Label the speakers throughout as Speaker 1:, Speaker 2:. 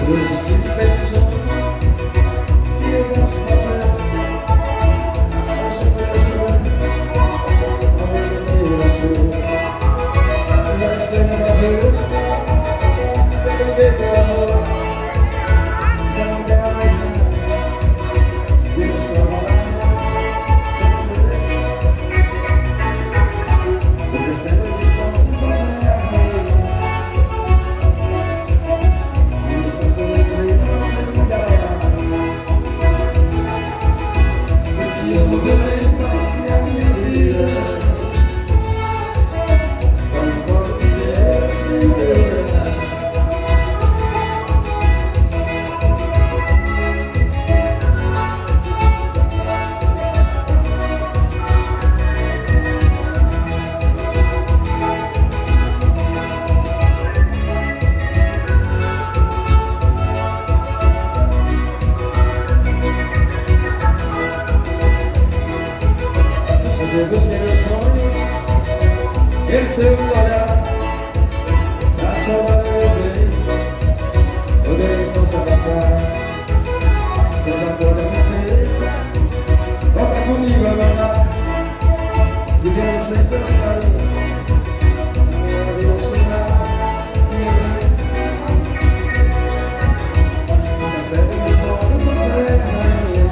Speaker 1: Existe pessoa que eu posso fazer. Posso oferecer a verdadeira sua. Já estou no Brasil, peguei teu amor. Já não quero mais nada. Eu só você. Porque espero que estamos você é a rainha. Eu vou beber mais que a minha vida. Só não posso viver sem Deus. Eu busquei meus sonhos, ele seu olhar, pra salvar meu bem, poder conservar. Estou na cor da mistérica, volta comigo agora, vivendo sem seus carinhos, não me emocionar. Mas pede meus sonhos, você é a rainha.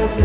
Speaker 1: Você